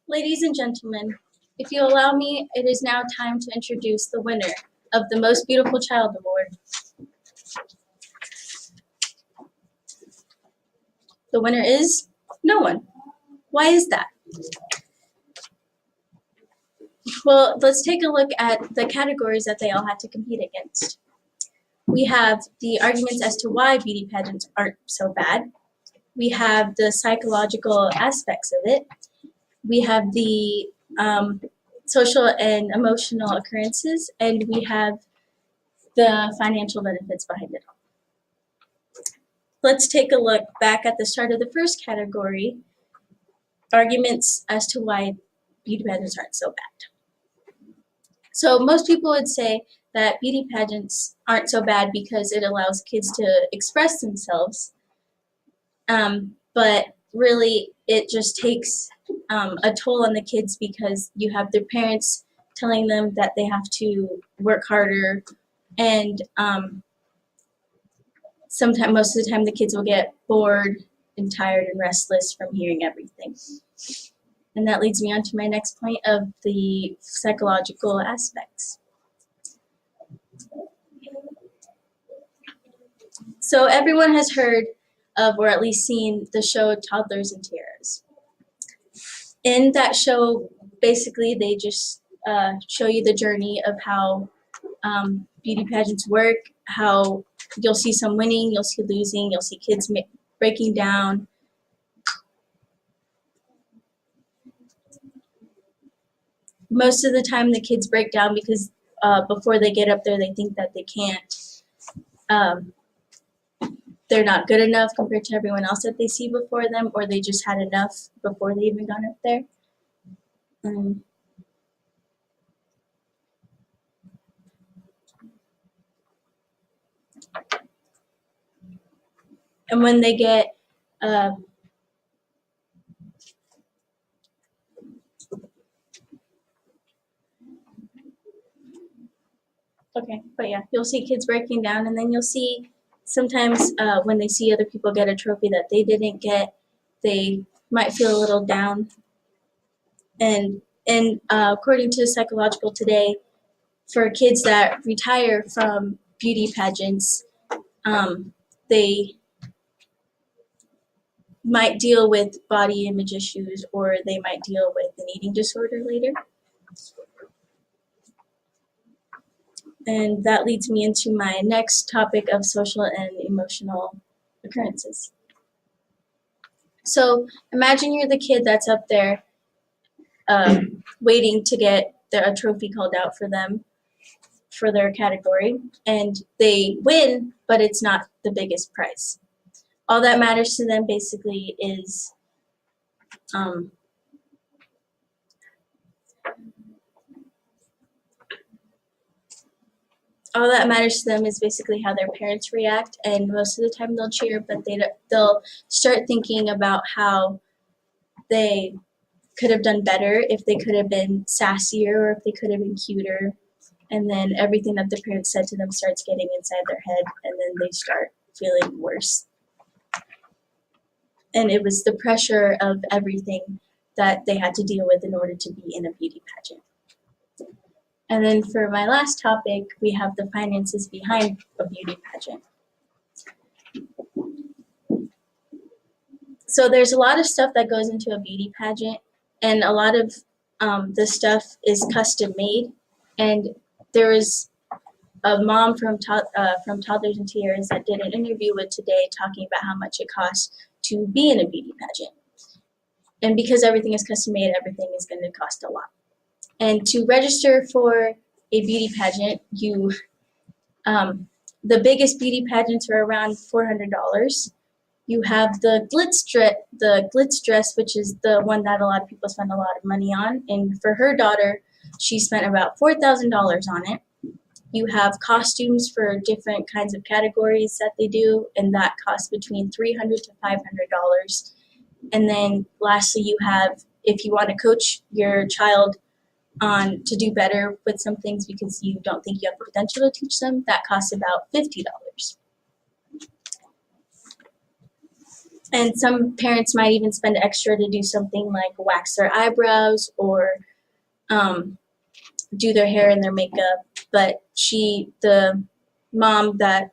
Ladies and gentlemen, if you allow me, it is now time to introduce the winner of the Most Beautiful Child Award. The winner is no one. Why is that? Well, let's take a look at the categories that they all had to compete against. We have the arguments as to why beauty pageants aren't so bad. We have the psychological aspects of it. We have the social and emotional occurrences, and we have the financial benefits behind it all. Let's take a look back at the start of the first category, arguments as to why beauty pageants aren't so bad. So most people would say that beauty pageants aren't so bad because it allows kids to express themselves, but really it just takes a toll on the kids because you have their parents telling them that they have to work harder, and sometimes, most of the time, the kids will get bored and tired and restless from hearing everything. And that leads me on to my next point of the psychological aspects. So everyone has heard of, or at least seen, the show Toddlers and Tiaras. In that show, basically, they just show you the journey of how beauty pageants work, how you'll see some winning, you'll see losing, you'll see kids breaking down. Most of the time the kids break down because before they get up there they think that they can't. They're not good enough compared to everyone else that they see before them, or they just had enough before they even got up there. And when they get you'll see kids breaking down, and then you'll see sometimes when they see other people get a trophy that they didn't get, they might feel a little down. And according to Psychological Today, for kids that retire from beauty pageants, they might deal with body image issues, or they might deal with an eating disorder later. And that leads me into my next topic of social and emotional occurrences. So imagine you're the kid that's up there waiting to get a trophy called out for them for their category, and they win, but it's not the biggest prize. All that matters to them basically is all that matters to them is basically how their parents react, and most of the time they'll cheer, but they'll start thinking about how they could have done better, if they could have been sassier, or if they could have been cuter, and then everything that the parents said to them starts getting inside their head, and then they start feeling worse. And it was the pressure of everything that they had to deal with in order to be in a beauty pageant. And then for my last topic, we have the finances behind a beauty pageant. So there's a lot of stuff that goes into a beauty pageant, and a lot of the stuff is custom made. And there is a mom from Toddlers and Tiaras that did an interview with Today talking about how much it costs to be in a beauty pageant. And because everything is custom made, everything is going to cost a lot. And to register for a beauty pageant, the biggest beauty pageants are around $400. You have the glitz dress, which is the one that a lot of people spend a lot of money on. And for her daughter, she spent about $4,000 on it. You have costumes for different kinds of categories that they do, and that costs between $300 to $500. And then lastly, you have, if you want to coach your child on to do better with some things because you don't think you have the potential to teach them, that costs about $50. And some parents might even spend extra to do something like wax their eyebrows or do their hair and their makeup. But the mom that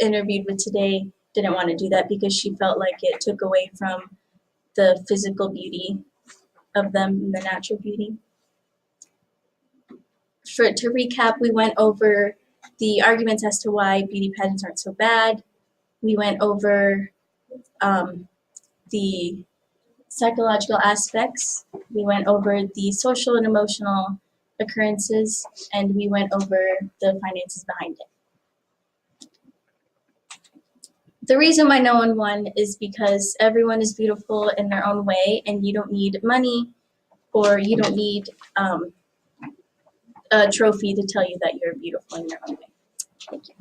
interviewed with today, didn't want to do that because she felt like it took away from the physical beauty of them and the natural beauty. To recap, we went over the arguments as to why beauty pageants aren't so bad. We went over the psychological aspects. We went over the social and emotional occurrences, and we went over the finances behind it. The reason why no one won is because everyone is beautiful in their own way, and you don't need money or you don't need a trophy to tell you that you're beautiful in your own way. Thank you.